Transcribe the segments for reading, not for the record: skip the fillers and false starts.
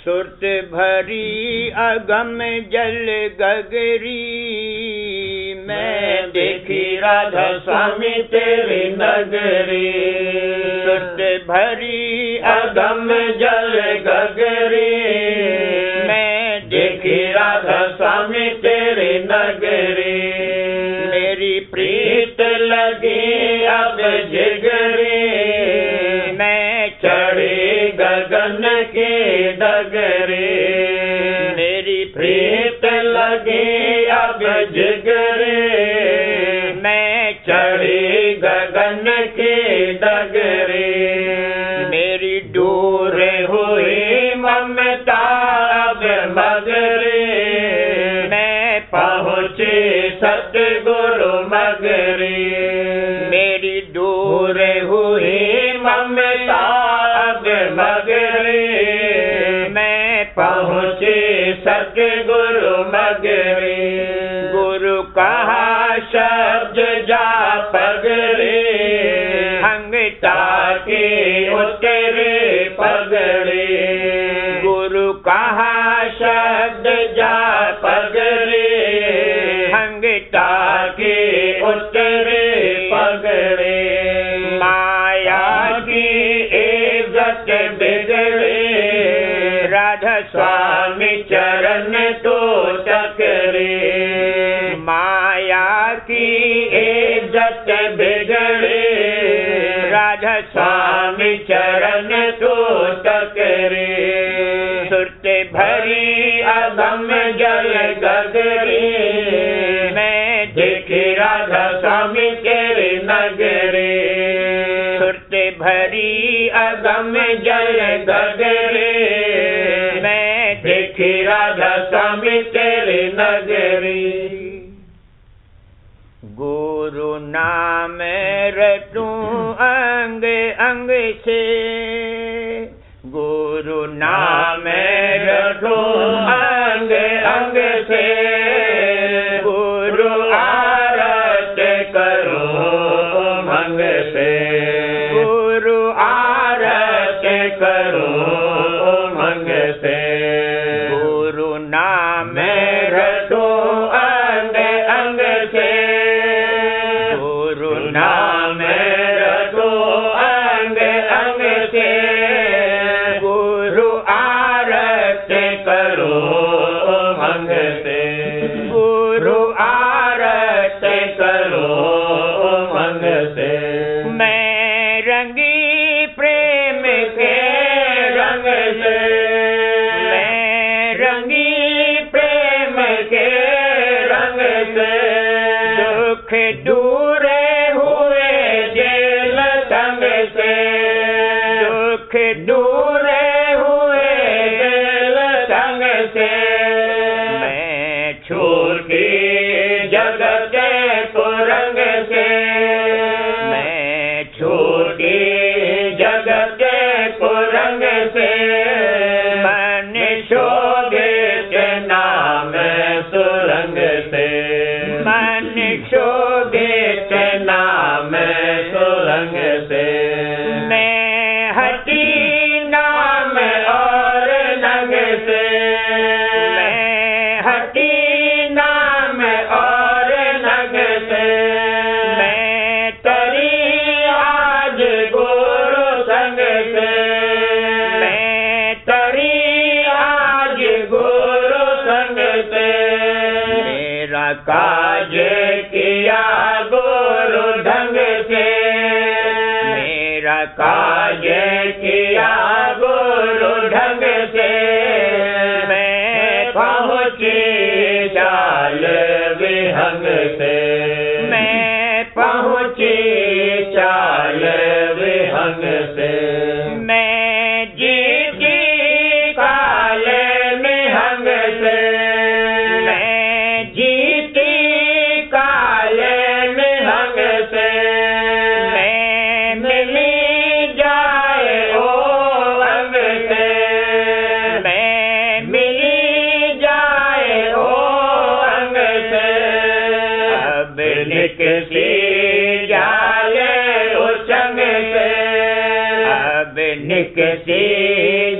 सुरत भरी अगम जल गगरी, मैं देखी राधा स्वामी तेरी नगरी। सुरत भरी अगम जल गगरी, मैं देखी राधा स्वामी तेरी नगरी। मेरी प्रीत लगी अब जिगरी, मैं चढ़ी गगन की डगरी। मेरी प्रीत लगी अब जिगरी, मैं चढ़ी गगन की डगरी। मेरी दूर हुई ममता अब मगरी, मैं पहुँची सतगुरु मगरी। मेरी दूर हुई ममता अब मगरी, मैं पहुँची सतगुरु मगरी। गुरु कहा शब्द जा पगड़ी, अंगता की उतरी पगड़ी। गुरु कहा शब्द जा पगड़ी, अंगता की उतरी पगड़ी। माया की इज्जत बिगड़ी, राधा स्वामी चरण तो चकरी। माया की इज्जत बिगड़ी, राधा स्वामी चरण तो चकरी। सुरत भरी अगम जल गगरी, मैं देखी राधा स्वामी तेरी नगरी। सुरत भरी अगम जल गगरी, मैं देखी राधा स्वामी तेरी नगरी। गुरु नाम रटूं अंग अंग से, गुरु नाम रटूं अंग अंग से। गुरु आरत करूं उमंग से, गुरु आरत करूं उमंग से। गुरु नाम रटूं अंग अंग से, गुरु नाम रटूं अंग अंग से। गुरु आरत करूं उमंग से, गुरु आरत करूं उमंग से। मैं रंगी प्रेम के रंग से, मैं रंगी प्रेम के रंग से। दुख दूर हुए जेल संग से, दुख दूर हुए जेल संग से। मैं छूटी जगत कुरंग से, मैं छूटी जगत कुरंग से। मन शोभित नाम सुरंग से, मन शोभित नाम सुरंग से। मैं हटी नाम और नग से, मैं हटी नाम और नग से। मैं तरी आज गुरु संग से, मैं तरी आज गुरु संग से। मेरा काज किया गुरु ढंग से, मेरा काज किया गुरु ढंग से। मैं पहुँची चाल विहंग से, मैं पहुँची चाल विहंग से। मैं जीती काल निहंग से, मैं जीती काल निहंग से। मैं मिली जाए ओ अंग से, मैं मिली जाए ओ अंग से। अब निकसी जाले उस अंग से, अब निकसी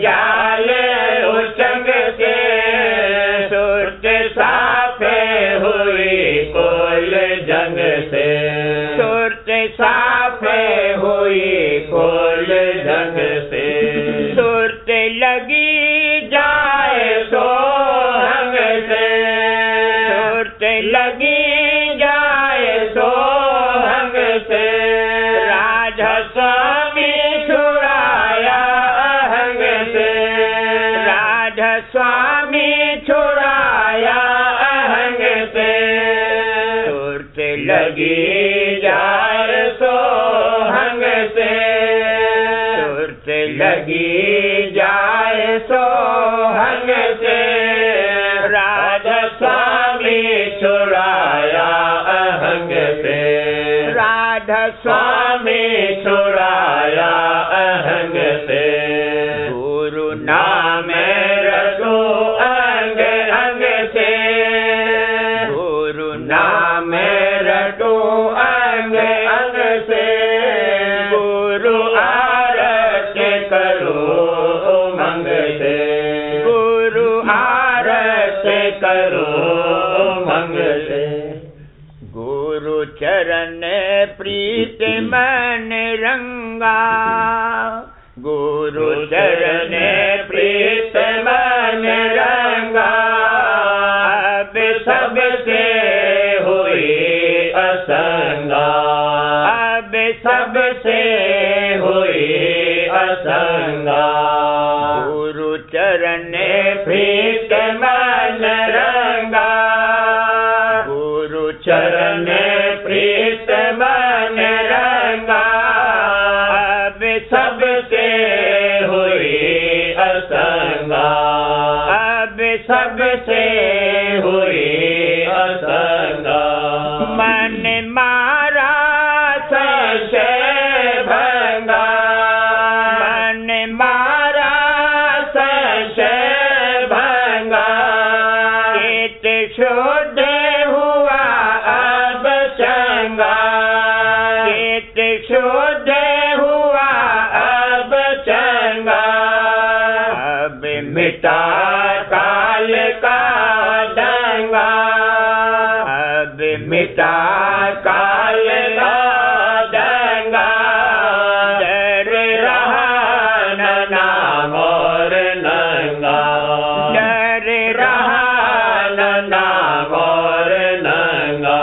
जाले उस साफ हुई कुल ढंग से, सुरत लगी जाए सोहंग से, सुरत लगी जाए सोहंग से, राधा स्वामी छुड़ाया अहंग से, राधा स्वामी छुड़ाया अहंग से, सुरत लगी जाए सोहंग से, सुरत लगी जाए सोहंग से, राधा स्वामी छुड़ाया अहंग से, राधा स्वामी छुड़ाया अहंग से, गुरु नाम रटो अंग अंग से, गुरु नाम रटो अंग अंग से, गुरु आरत करो उमंग से, गुरु आरत करो उमंग से, गुरु चरण प्रीत मन रंगा, गुरु चरण प्रीत मन रंगा, अब सबसे हुई असंगा, अब सबसे हुई असंगा, गुरु चरण प्रीत मन रंगा, गुरु चरण प्रीत मन रंगा, अब सबसे हुई असंगा, अब सबसे हुई असंगा, मन मारा संशय भंगा, मन मारा संशय भंगा, चित शुद्ध हुआ अब चंगा, चित शुद्ध हुआ अब चंगा, अब मिटा काल का दंगा, अब मिटा काल का दंगा, डर रहा न नाम और नंगा, डर रहा न नाम और नंगा,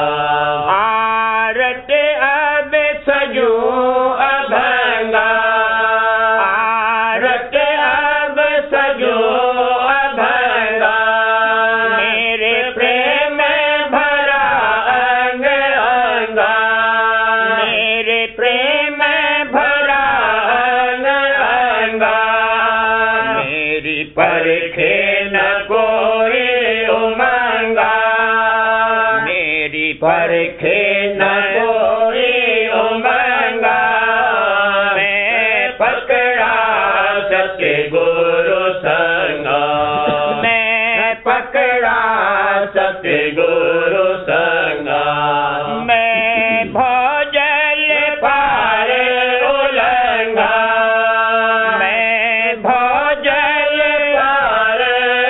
आरत अब सजो अभंगा, आरत अब सजो अभंगा, मेरे प्रेम भरा अंग अंगा, मेरे प्रेम भरा अंग अंगा, मेरी परखे न कोई उमंगा, मेरी परखे न कोई उमंगा, मैं पकड़ा सत्य गुरु संगा, मैं पकड़ा सत्य गुरु संगा, मैं भोजल पार उलंगा, मैं भोजल पार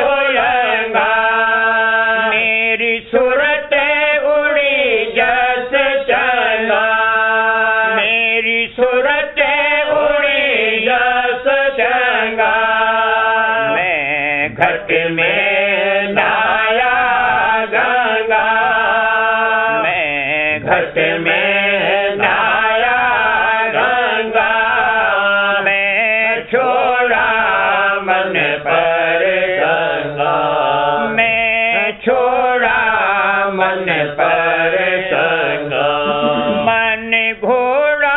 उलंगा, मेरी सुरत उड़ी जस चंगा, मेरी सुरत उड़ी जस चंगा, मैं घट में नहाया गंगा, मैं घट में नहाया गंगा, मैं छोड़ा मन पर गंगा, मैं छोड़ा मन पर गंगा, मन घोड़ा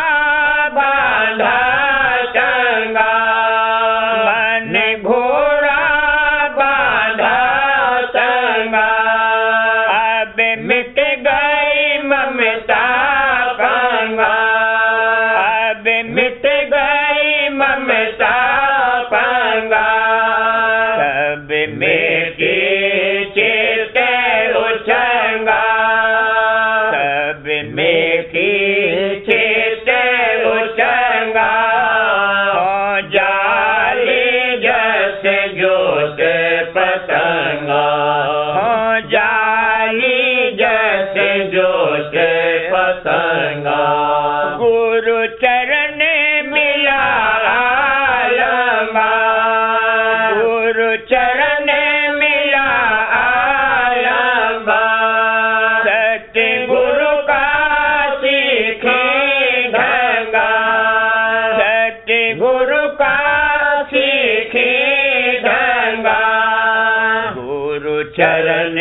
चरण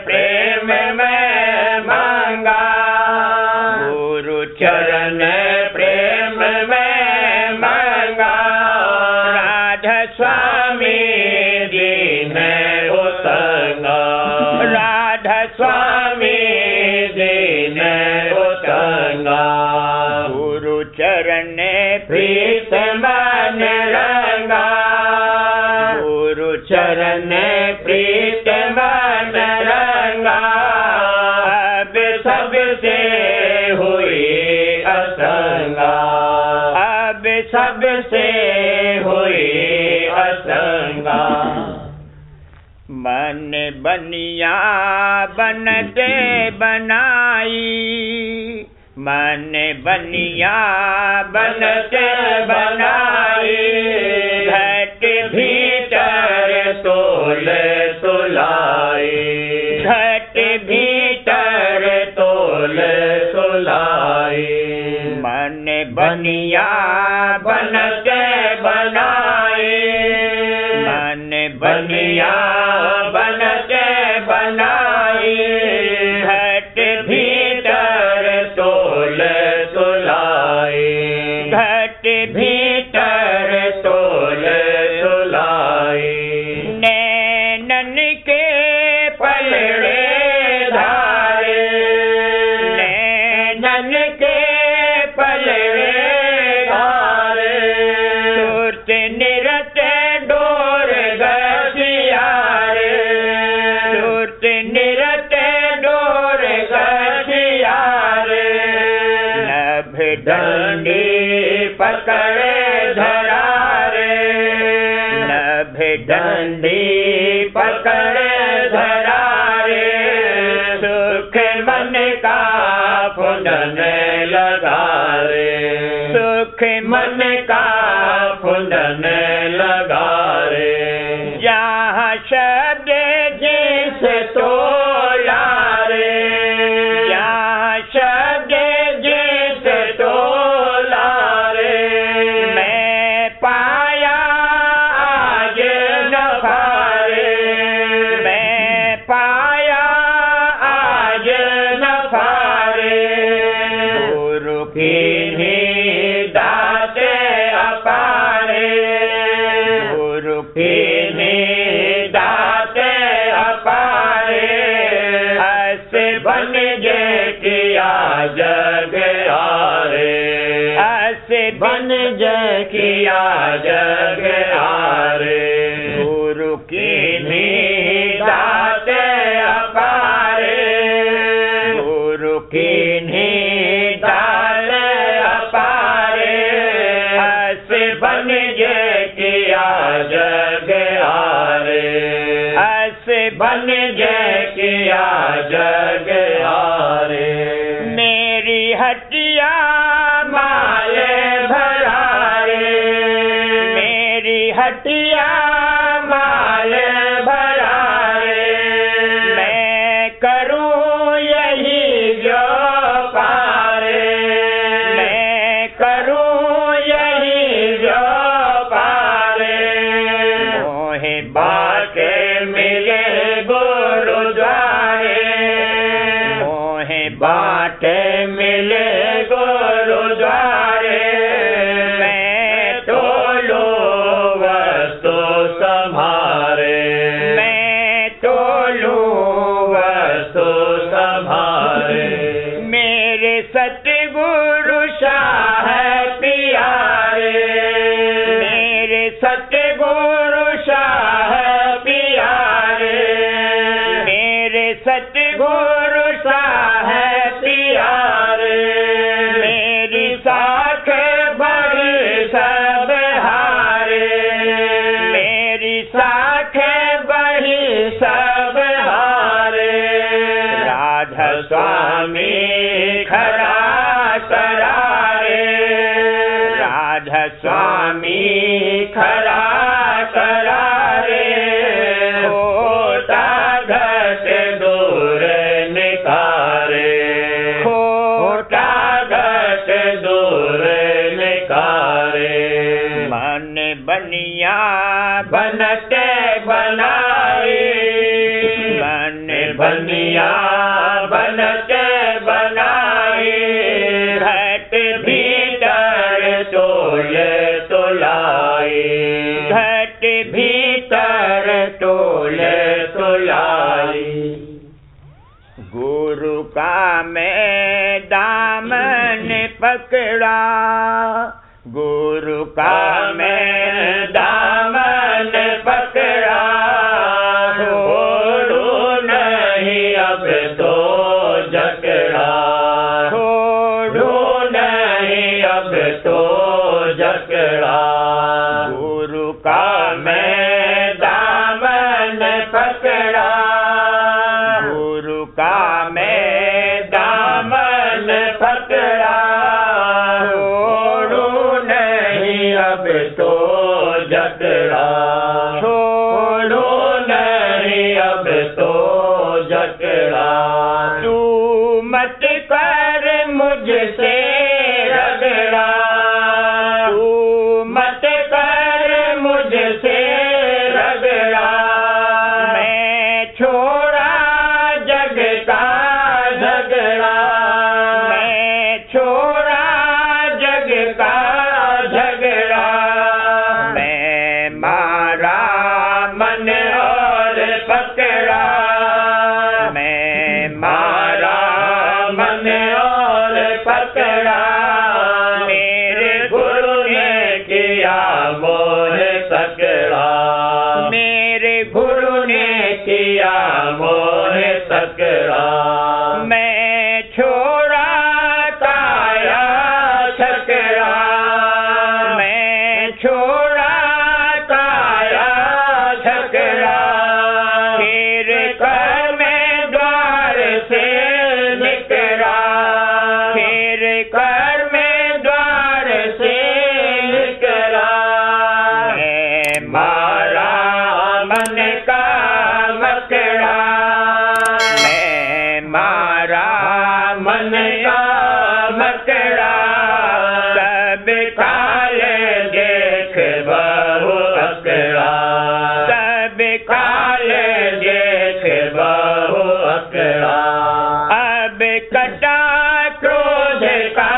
प्रेम में मांगा, गुरु चरण प्रेम में मांगा। राधा स्वामी जी ने उतंगा, राधा स्वामी जी ने उतंगा। गुरु चरण प्रीत मन रंगा, गुरु चरण प्रीत मन रंगा। अब सबसे हुई असंगा, अब सबसे हुई असंगा। मन बनिया बनते बनाई, मन बनिया बनते बनाई। घट भीतर तोल तुलाई, घट भीतर तोल तुलाई। मन बनिया बनते बनाई, मन बनिया बनते बनाई। घट भीतर तोल तुलाई, घट भीतर तोल तुलाई। नैनन के पलड़े धारे, नैनन के पलड़े धारे। सुरत निरत डोर गठियारे, सुरत निरत डोर गठियारे। नभ डंडी पकड़े धरारे, नभ डंडी पकड़े धरारे। सुख मन का फुंदन लगा रे, सुख मन का फुंदन लगा रे। जहाँ शब्द जिस तोला रे, जहाँ शब्द जिस तोला रे। मैं पाया आज नफारे, मैं पाया आज नफारे। गुरु की ही दाते अपारे, गुरु की ही दाते अपारे। हस बन जे किया जग आरे, हस बन जे किया जग आरे। गुरु की ही दाते अपारे, गुरु की ही दाते अपारे। हस बन जे किया जग आरे, हस बन जे किया जग आरे। मेरी हटिया माल भरारे, मेरी हटिया माल भरारे। मैं करूं यही जो पारे, मैं करूं यही जो पारे। मोहे बाटे मिले गुरुद्वारे, मोहे बाटे मिले गुरुद्वारे। मैं तोलो वस्तु संभारे, मैं तोलो वस्तु संभारे। मेरे सतगुरु शाह प्यारे, मेरे सतगुरु शाह प्यारे। मेरे सतगुरु शाह प्यारे। मेरी साख बड़ी सब हारे, मेरी साख बड़ी सब हारे। राधा स्वामी खरा करारे, राधा स्वामी खरा करारे। खोटा घट दूर निकारे, खोटा घट दूर निकारे। मन बनिया बनते बनाई, घट भीतर तोले तुलाई। गुरु का मैं दामन पकड़ा, गुरु का मैं दामन पकड़ा, छोड़ू नहीं अब तो जकड़ा, छोड़ू नहीं अब तो जकड़ा। गुरु का मैं दामन पकड़ा, गुरु का मैं दामन पकड़ा, छोड़ू नहीं अब तो जकड़ा, छोड़ू नहीं अब तो जकड़ा। तू मत कर मुझसे रगड़ा, तू मत कर मुझसे रगड़ा, मैं छोड़ा जग का झगड़ा, मैं छोड़ा जग का झगड़ा। मैं मारा मन और पकड़ा, मैं मारा मन और पकड़ा, मेरे गुरु ने किया मोह सकड़ा, मेरे गुरु ने किया मोह सकड़ा। मैं छोड़ा काया छकड़ा, मैं छोड़ा काया छकड़ा, फिर कर मैं द्वार से निकला, फिर कर मैं द्वार से निकला। मैं मारा मन का मकड़ा, मैं मारा मन का मकड़ा, सब काल देख बहु अकड़ा, सब काल देख बहु अकड़ा। अब कटा क्रोध का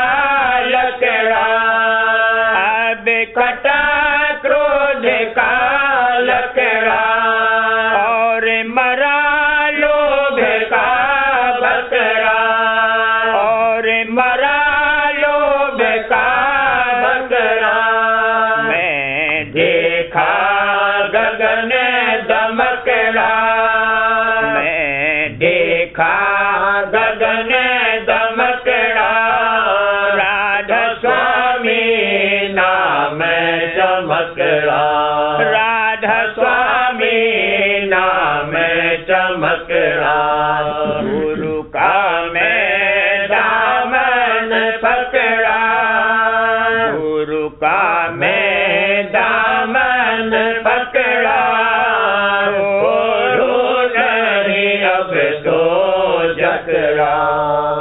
लकड़ा, अब कटा क्रोध का लकड़ा, और मरा लोभ का बकरा, और मरा लोभ का बकरा। मैं देखा गगन दमकड़ा, मैं देखा गगन दमकड़ा, राधा स्वामी नाम चमकड़ा, राधा स्वामी नाम चमकड़ा। गुरु का मैं दामन पकड़ा, गुरु का मैं दामन पकड़ा, छोड़ू नहीं अब तो जकड़ा,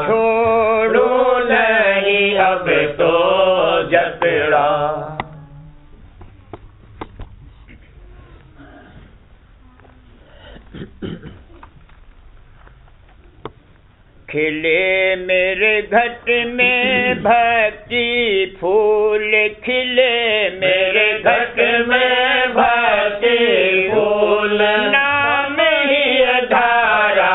छोड़ू नहीं अब तो जकड़ा। खिले मेरे घट में भक्ति फूल, खिले मेरे घट में भक्ति फूल, नाम ही धारा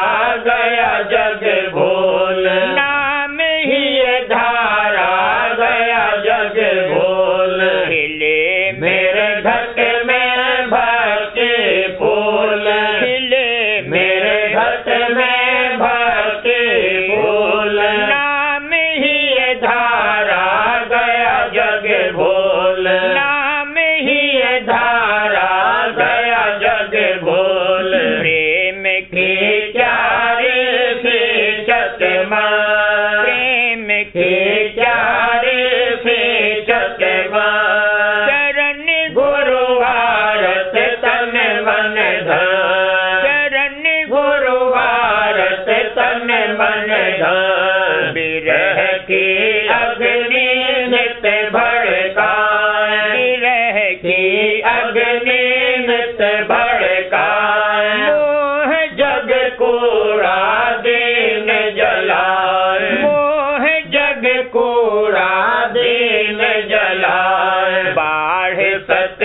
गया जग भूल, नाम ही धारा गया जग भूल। खिले मेरे घट में भक्ति फूल, खिले मेरे घट में भक्ति फूल, नाम ही धारा गया जग भूल, नाम ही धारा गया जग भूल। प्रेम की चारे से चकमा, प्रेम की चारे से चकमा, चरण गुरुवार से तन मन धन, चरण गुरुवार से तन मन धन। विरह की अग्नि नित भड़काए, विरह की अग्नि नित भड़काए, मोह जग कोरा दीन जलाए, मोह जग कोरा दीन जलाए। बाढ़ सत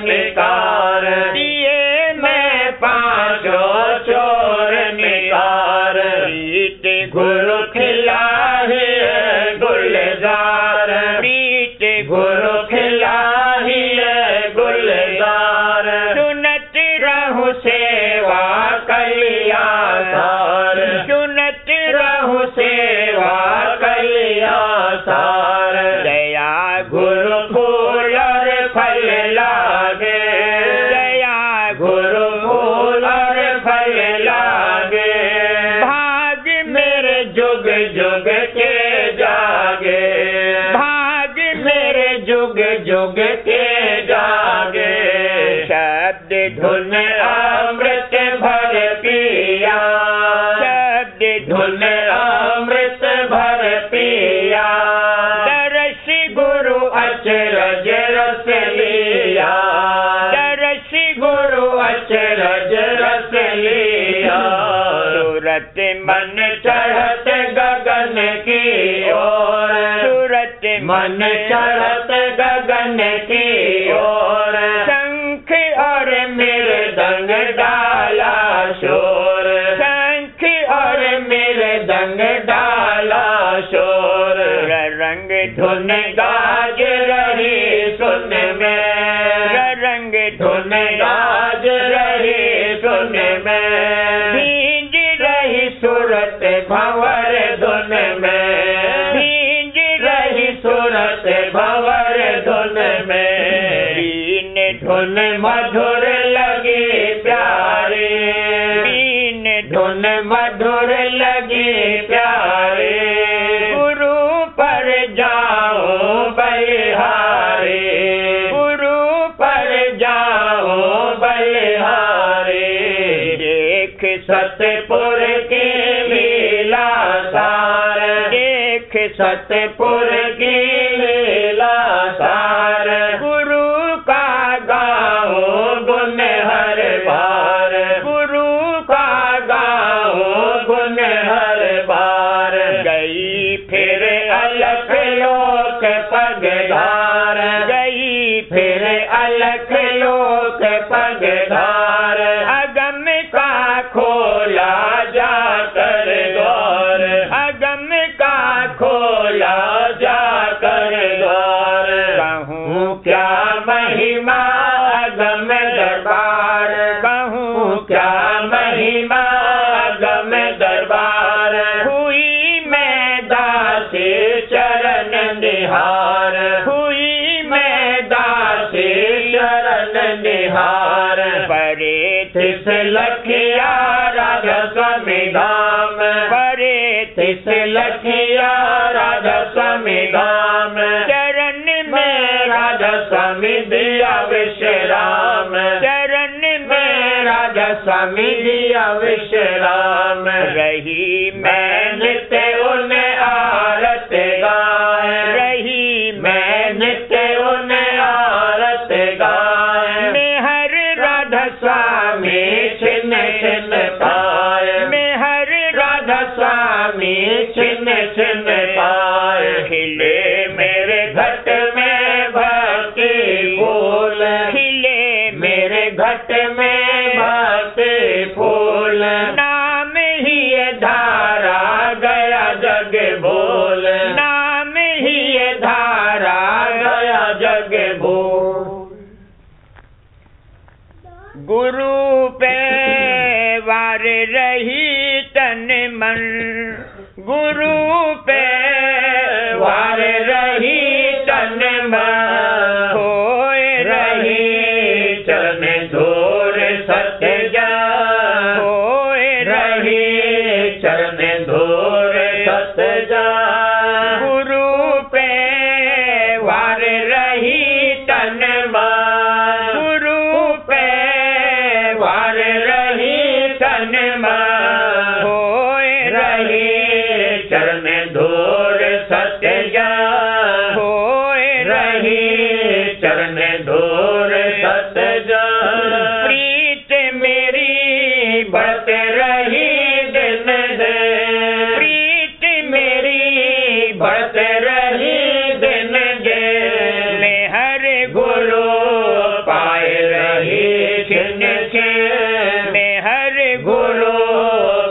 निकार, दिए मैं पांचों चोर निकार, प्रीत गुरु खिलाही गुलजार, प्रीत गुरु खिलाही गुलजार, सुनत रहूं सेवा कलिया सार, सुनत रहूं सेवा कलिया सार, दया गुरु फूल और फल लागे, दया गुरु फूल और फल लागे, भाग मेरे जुग जुग के जागे, भाग मेरे जुग जुग के जागे, शब्द धुन अमृत भर पिया, शब्द धुन अमृत भर पिया, दरस गुरु अचरज रस लिया, दरस गुरु अचरज रस लिया, सूरत मन चढ़त गगन की ओर, सूरत मन चढ़त गगन की ओर, शंख और मृदंग डाला शोर, शंख और मृदंग डाला शोर, रंग धुन गाज रही सुन में, रंग धुन गाज रही सुन में, भींज रही सूरत भंवर धुन में, भींज रही सूरत भंवर धुन में, बीन धुन मधुर लगी प्यारी, बीन धुन मधुर लगी प्यारी, गुरु पर जाओ बलिहारी, गुरु पर जाओ बलिहारी, देख सतपुर की लीला सार, देख सतपुर की लीला सार, गुरु का गाओ गुण हर बार, गुरु का गाओ गुण हर बार, गई फिर अलख लोक पगधार, गई फिर अलख लोक पगधार, अगम का खोला जाकर द्वार, अगम का खोला जाकर द्वार, कहूँ क्या महिमा अगम दरबार, कहूँ क्या महिमा अगम दरबार, हुई मैं दासी चरण निहार, हुई मैं दासी चरण निहार, परे तिस लखिया राधा स्वामी धाम, परे तिस लखिया राधा स्वामी धाम, चरण में राधा स्वामी दिया विश्राम, चरण में राधा स्वामी दिया विश्राम, रही मैं नित्य उन आरत गाए, रही मैं नित्य उन आरत गाए, मैं हर राधा स्वामी छिन्न छिन्न पाए, मैं हर राधा स्वामी छिन्न छिन्न पाए, खिले मेरे घट में भक्ति फूल, खिले मेरे घट में भक्ति फूल, नाम ही ये धारा गया जग बोल, नाम ही ये धारा गया जग बोल, गुरु पे वार रही तन मन, गुरु पे वार रही तन मन, होए रही चरण धूर सत्य जान, होए रही चरण धूर सत्य जान, गुरु पे वार रही तन मन, गुरु पे वार रही तन मन, होए रही चरण धूर सत्य जान, होए रही चरण धूर सत्य जान। छिन छिन में हर गुरु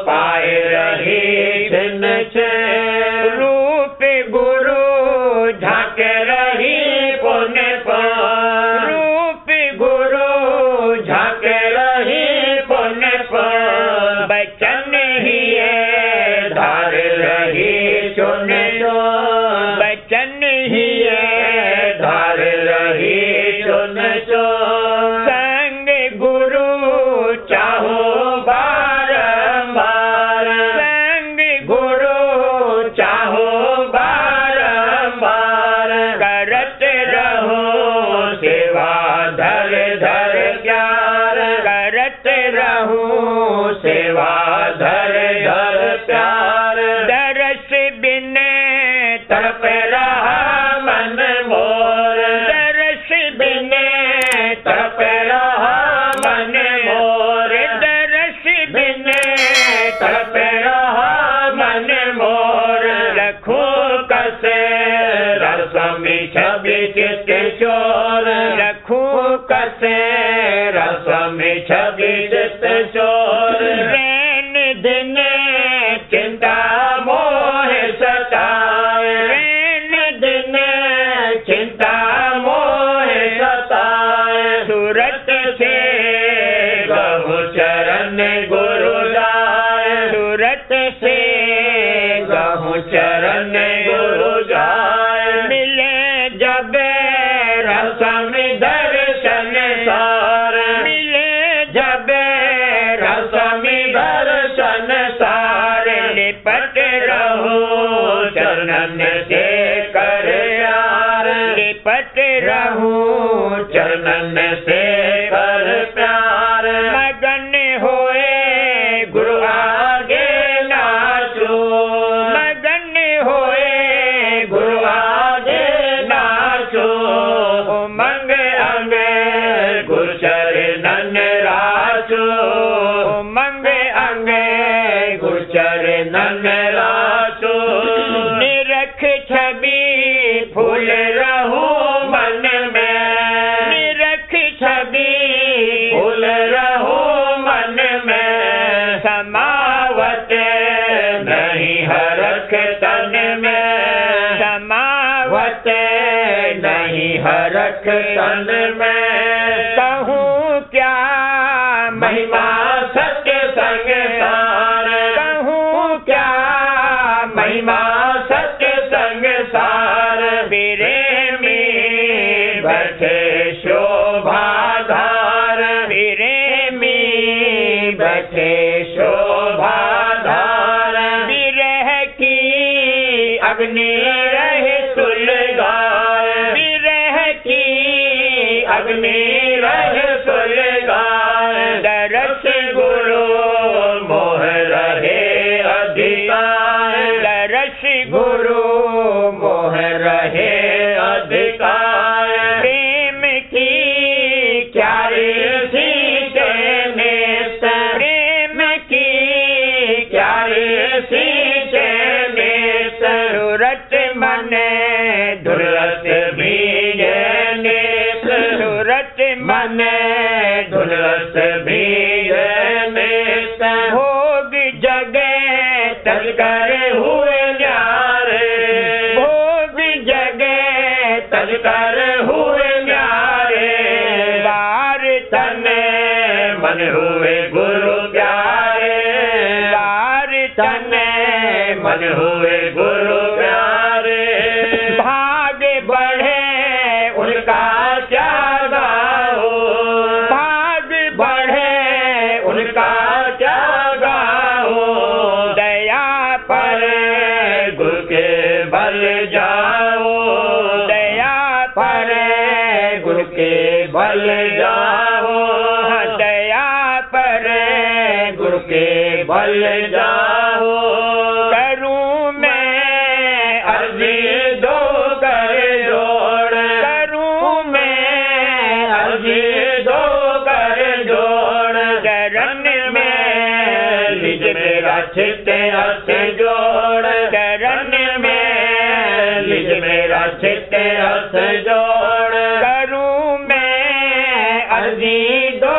पाए रही छिन छिन। रूप गुरु झांक रही पुन पुन, रूप गुरु झांक रही पुन पुन। बचन ही धार रही चुन चुन, बचन ही धार रही चुन चुन। संग गुरु चाहो बारंबार, संग गुरु चाहो बारंबार। करत रहो सेवा धर धर प्यार, करत रहो सेवा धर धर प्यार। दरस बिन तड़प रहा मन मोर, दरस बिन तड़प रहा मन मोर। दरस बिन तड़प रहा मन मोर। रखूं कसे रसमी छवि चित चोर, रखूं कसे रसमी छवि चित चोर। रैन दिन चिंता मोह सताए, रैन दिन चिंता मोह सताए। सूरत से गहु चरण गुरु जाए, सूरत से गहु चरण गुरु जाए। मिले जब रसम दर्शन सार, मिले जब रसम दर्शन सार। लिपट रहो चरणन से कर प्यार, लिपट रहो चरणन से कर प्यार। मगन होए गुरु आगे नाचो, मगन होए गुरु आगे नाचो। उमंग अंग गुरु चरणन राचो, उमंग अंग गुरु चरणन राचो। निरख छवि फूल रहूं मन में, निरख छवि फूल रहूं मन में। समावत नहीं हरख तन में, समावत नहीं हरख तन में। कहूँ क्या महिमा सत्य संग सार, कहूँ क्या महिमा सत्य संग सार। बिरे में बैठे शोभा धार, बिरे में बैठे शोभा धार। बिरह की अग्नि रहे सुलगाए, बिरह की अग्नि रहे सुलगाए। दरस गुरु मोह रहे अधिकार, दरस गुरु मोह रहे अधिकार। प्रेम की क्यारी सीते नेत, प्रेम की क्यारी सीते नेत। सूरत मन दुर्लत बीज नेत, सूरत मन दुर्लत बीज नेत। भोग जगे तलकर हुए न्यारे, भोग जगे तलकर हुए न्यारे। बार तन मन हुए गुरु प्यारे, बार तन मन हुए गुरु प्यारे। भाग बढ़े उनका क्या गाओ, भाग बढ़े उनका क्या गाओ। दया पर गुरु के बल जाओ, दया पर गुरु के बल जाओ। दया पर गुरु के बल जाओ। करूं मैं अर्जी दो कर जोड़, करूं मैं अर्जी दो कर जोड़। चरण में लिज मेरा चित्त हथ जोड़, चरण में लिज मेरा चित्त हथ जोड़। करूं मैं अर्जी दो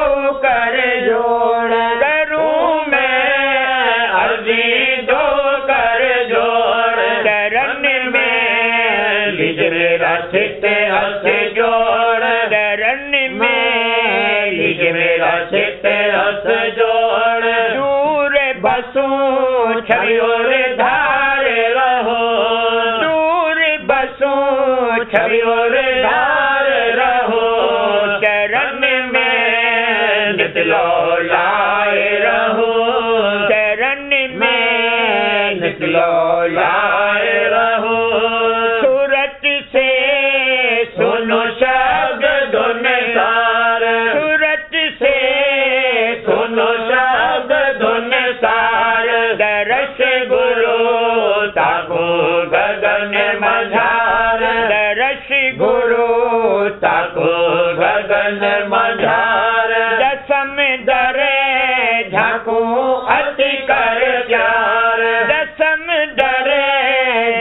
निज मेरा चित रस जोड़, दूर बसूं छवि और धार रहो, दूर बसूं छवि और धार रहो, चरण में नित लो लाए रहो, चरण में नित लो लाए रहो, सूरत से सुनो शब्द धुन सार, सूरत से सुनो शब्द धुन सार, दरस गुरु ताको गगन मझार, दरस गुरु ताको गगन मझार, दसम दरे झांकू अति कर प्यार, दसम दरे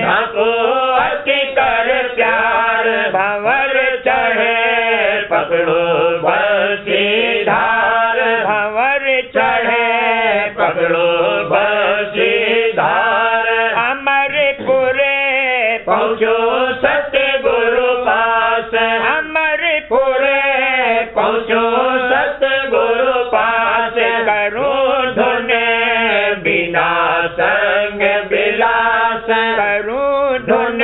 झांकू अति कर प्यार, भंवर चढ़े पकड़ो बंसी धार, भंवर चढ़े पकड़ो बंसी धार, अमरपुरे पहुँचो सत्य गुरु पास, अमरपुरे पहुँचो सत्य गुरु पास, करूं धुन बिना संग बिलास, करूं धुन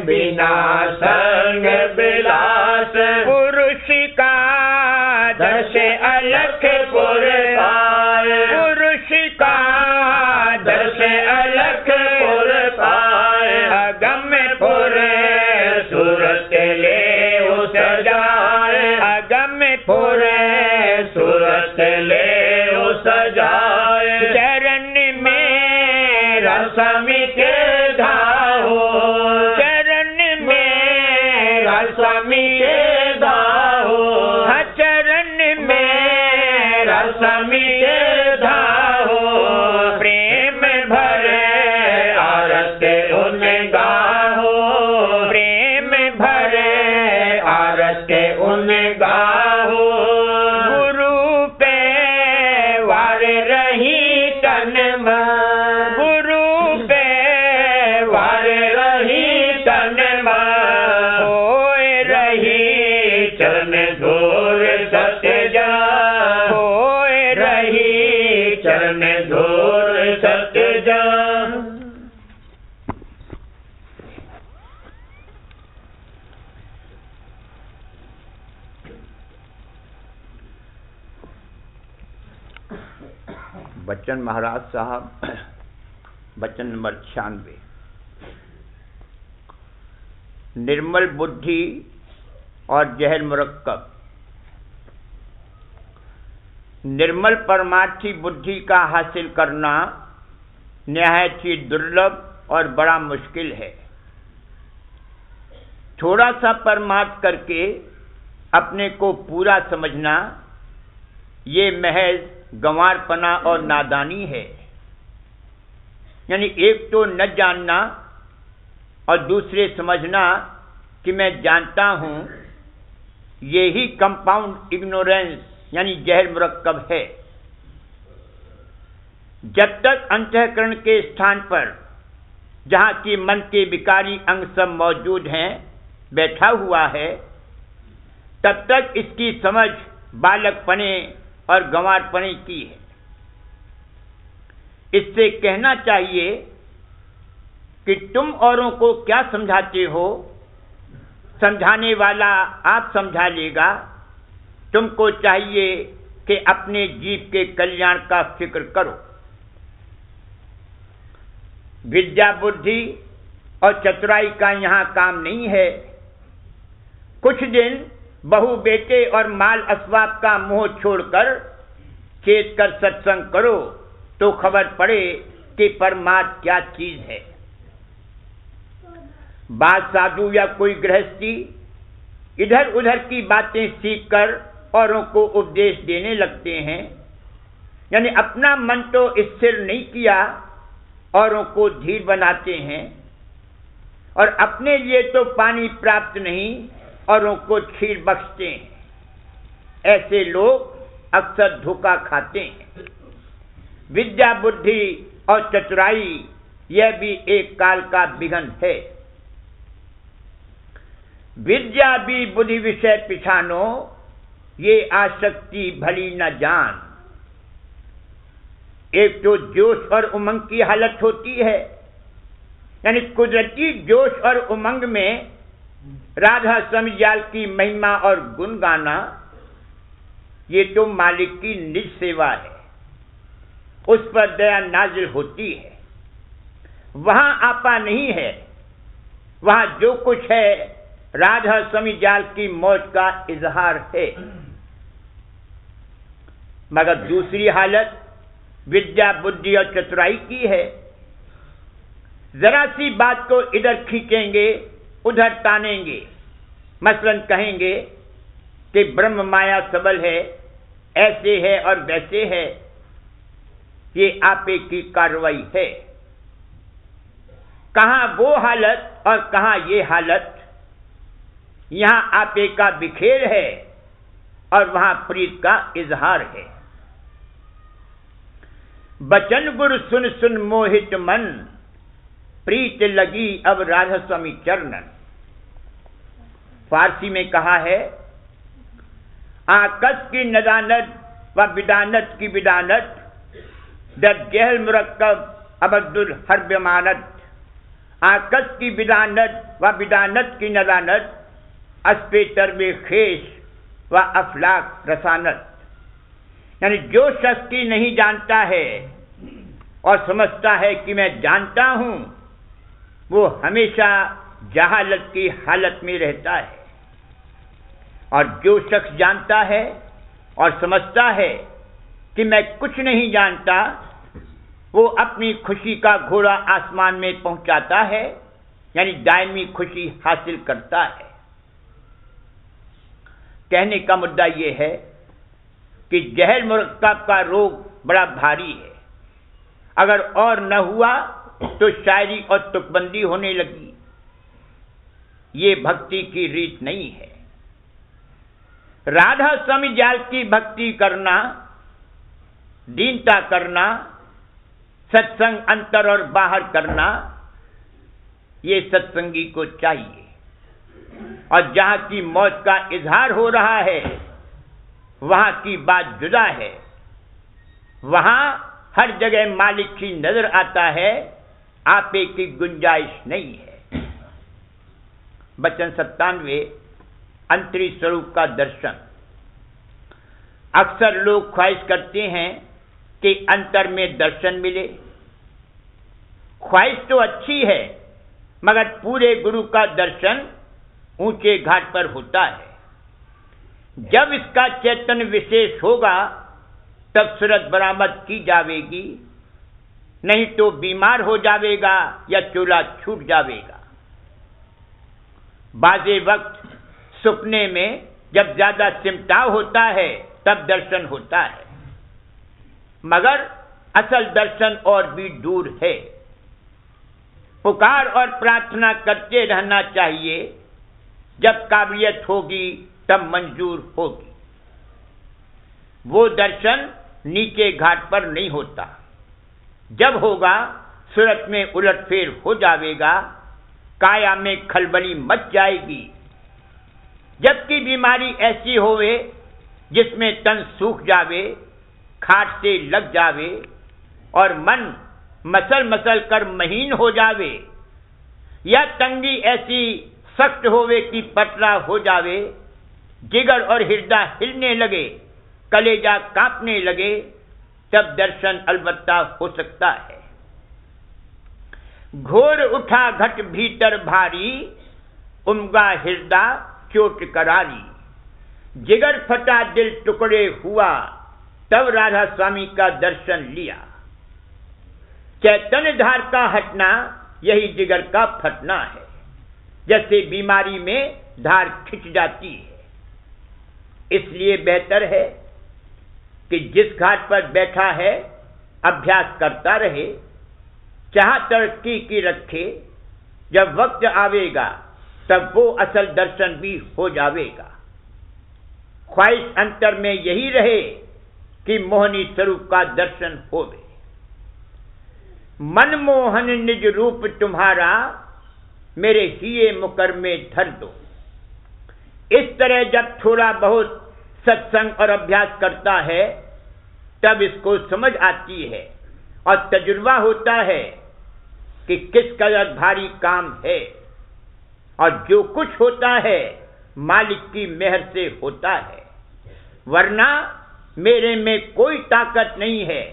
बिना संग बिलास, पुरुष का दश अलख पुर पाए, पुरुष का दश अलख पुर पाए, अगम पुरे सूरत ले उस जाए, अगम पुरे सूरत ले उस जाए, चरण में रसमी के धाहो, चरण में रसमी के धाहो, चरण में रसमी के धाहो, प्रेम भरे आरत उन गाहो, प्रेम भरे आरत उन गाहो, गुरु पे वार रही तन मन, गुरु पे वार रही तन मन, होए रही चरण धूर सत्य जान, होए रही चरण धूर सत्य जान। बच्चन महाराज साहब, बच्चन नंबर 96। निर्मल बुद्धि और जहर मुरक्कब। निर्मल परमार्थी बुद्धि का हासिल करना निहायत ही दुर्लभ और बड़ा मुश्किल है। थोड़ा सा परमार्थ करके अपने को पूरा समझना ये महज गंवारपना और नादानी है। यानी एक तो न जानना और दूसरे समझना कि मैं जानता हूं, यही कंपाउंड इग्नोरेंस यानी जहर मुरक्कब है। जब तक अंतःकरण के स्थान पर जहां की मन के विकारी अंग सब मौजूद हैं बैठा हुआ है, तब तक इसकी समझ बालकपने और गंवारपने की है। इससे कहना चाहिए कि तुम औरों को क्या समझाते हो, समझाने वाला आप समझा लेगा। तुमको चाहिए कि अपने जीव के कल्याण का फिक्र करो। विद्या बुद्धि और चतुराई का यहां काम नहीं है। कुछ दिन बहू बेटे और माल असबाब का मोह छोड़कर चेत कर सत्संग करो तो खबर पड़े कि परमात्मा क्या चीज है। बात साधु या कोई गृहस्थी इधर उधर की बातें सीखकर औरों को उपदेश देने लगते हैं। यानी अपना मन तो स्थिर नहीं किया, औरों को धीर बनाते हैं, और अपने लिए तो पानी प्राप्त नहीं, औरों को क्षीर बख्शते हैं। ऐसे लोग अक्सर धोखा खाते हैं। विद्या बुद्धि और चतुराई यह भी एक काल का विघन है। विद्या भी बुद्धि विषय पिछानो, ये आसक्ति भली न जान। एक तो जोश और उमंग की हालत होती है, यानी कुदरती जोश और उमंग में राधा स्वामी जाल की महिमा और गुण गाना, ये तो मालिक की निज सेवा है, उस पर दया नाजिल होती है। वहां आपा नहीं है, वहां जो कुछ है राधा स्वामी जाल की मौज का इजहार है। मगर दूसरी हालत विद्या बुद्धि और चतुराई की है। जरा सी बात को इधर खींचेंगे उधर तानेंगे, मसलन कहेंगे कि ब्रह्म माया सबल है, ऐसे है और वैसे है, ये आपे की कार्रवाई है। कहां वो हालत और कहां ये हालत, यहां आपे का बिखेर है और वहां प्रीत का इजहार है। बचन गुरु सुन सुन मोहित मन, प्रीत लगी अब राधा स्वामी चरणन। फारसी में कहा है, आकस की नदानत व बिदानत की बिदानत, दर जहल मुरक्कब अबदुल हर्ब मानत। आकस की बिदानत व बिदानत की नदानत, अस्पे तरबे खेश व अफलाक रसानत। यानी जो शख्स की नहीं जानता है और समझता है कि मैं जानता हूं, वो हमेशा जहालत की हालत में रहता है। और जो शख्स जानता है और समझता है कि मैं कुछ नहीं जानता, वो अपनी खुशी का घोड़ा आसमान में पहुंचाता है, यानी दायमी खुशी हासिल करता है। कहने का मुद्दा यह है कि जहल मुरक्कब का रोग बड़ा भारी है। अगर और न हुआ तो शायरी और तुकबंदी होने लगी। ये भक्ति की रीत नहीं है। राधा स्वामी जाल की भक्ति करना, दीनता करना, सत्संग अंतर और बाहर करना, ये सत्संगी को चाहिए। और जहां की मौज का इजहार हो रहा है, वहां की बात जुदा है। वहां हर जगह मालिक ही नजर आता है, आपे की गुंजाइश नहीं है। वचन 97 अंतरी स्वरूप का दर्शन। अक्सर लोग ख्वाहिश करते हैं कि अंतर में दर्शन मिले। ख्वाहिश तो अच्छी है, मगर पूरे गुरु का दर्शन ऊंचे घाट पर होता है। जब इसका चैतन्य विशेष होगा, तब सूरत बरामद की जावेगी, नहीं तो बीमार हो जावेगा या चोला छूट जावेगा। बाजे वक्त सपने में जब ज्यादा सिमटाव होता है, तब दर्शन होता है, मगर असल दर्शन और भी दूर है। पुकार और प्रार्थना करते रहना चाहिए। जब काबिलियत होगी तब मंजूर होगी। वो दर्शन नीचे घाट पर नहीं होता। जब होगा सूरत में उलटफेर हो जाएगा, काया में खलबली मच जाएगी। जबकि बीमारी ऐसी होवे जिसमें तन सूख जावे, खाट से लग जावे और मन मसल मसल कर महीन हो जावे, या तंगी ऐसी सख्त होवे कि पतला हो जावे, जिगर और हृदय हिलने लगे, कलेजा कांपने लगे, तब दर्शन अलबत्ता हो सकता है। घोर उठा घट भीतर भारी, उमगा हृदय चोट करारी। जिगर फटा दिल टुकड़े हुआ, तब राधा स्वामी का दर्शन लिया। चैतन्य धार का हटना यही जिगर का फटना है। जैसे बीमारी में धार खिंच जाती है। इसलिए बेहतर है कि जिस घाट पर बैठा है अभ्यास करता रहे, चाह तरक्की की रखे। जब वक्त आवेगा तब वो असल दर्शन भी हो जावेगा। ख्वाहिश अंतर में यही रहे कि मोहनी स्वरूप का दर्शन होवे। मनमोहन निज रूप तुम्हारा, मेरे हिये मुकर में धर दो। इस तरह जब थोड़ा बहुत सत्संग और अभ्यास करता है तब इसको समझ आती है और तजुर्बा होता है कि किस कदर भारी काम है, और जो कुछ होता है मालिक की मेहर से होता है, वरना मेरे में कोई ताकत नहीं है।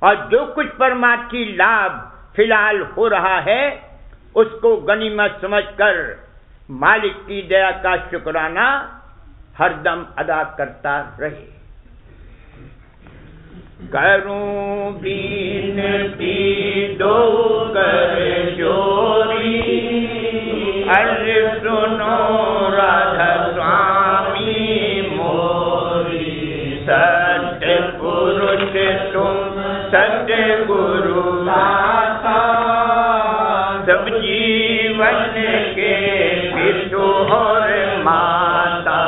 और जो कुछ परमार्थी लाभ फिलहाल हो रहा है उसको गनीमत समझकर मालिक की दया का शुक्राना हरदम अदा करता रहे। करूं बीनती दो कर जोरी, अर्ज सुनो राधा स्वामी मोरी। सत्य पुरुष तुम सत्य गुरु दाता, सब जीवन के पितु और माता।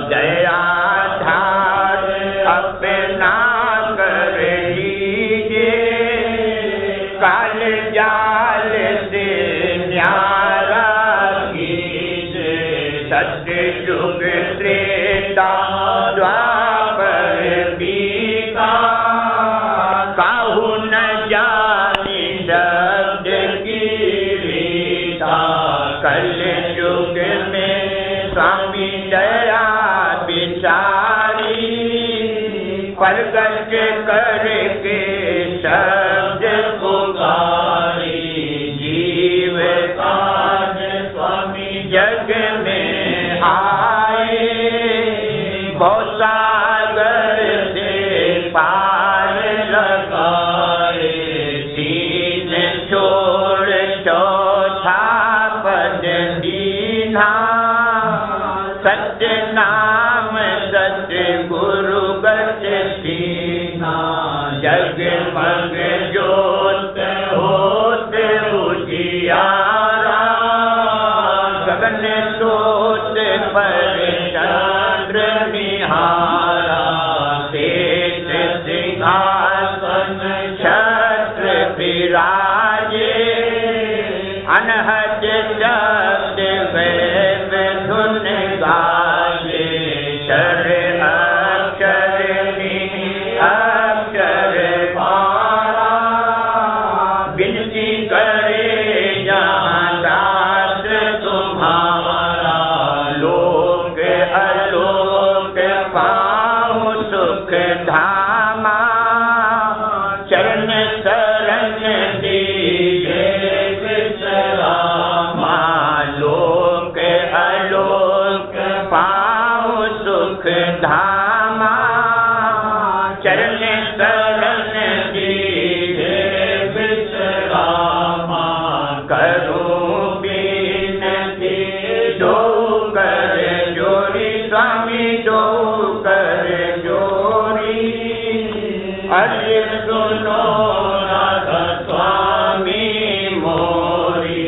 दयाधार अपना कर लीजिए, काल जाल से न्यारा कीजिए। सत्य युग त्रेता द्वापर बीता, काहू न जानी शब्द की रीता। कल युग में स्वामी दया बिचारी, प्रगट करके शब्द पुकारी। जीव काज स्वामी जग में आए, भवसागर से पार लगाए। तीन छोड़ चौथा पद दीना, सत्य नाम सत्य गुरु गत दीना। जगमग ज्योत होत उजियारा, गगन सोत पर चंद्र निहारा। शेष सिंहासन छत्र विराजे, अनहद शब्द वेद धुन गाये। शर अक्षर अक्षर पारा, विनती करे जहाँ दास तुम्हारा। लोक अलोक पाऊँ सुख धामा, चरण शरण दीजे विश्रामा। लोक अलोक पाऊँ सुख धामा, चरण शरण दीजे विश्रामा। करूं बीनती दो कर जोरी, स्वामी दो कर जोरी। अर्ज सुनो राधा स्वामी मोरी।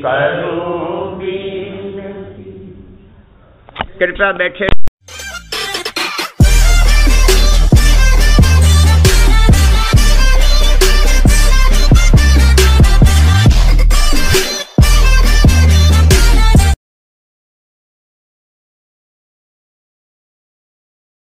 करूं बीनती। कृपया बैठे।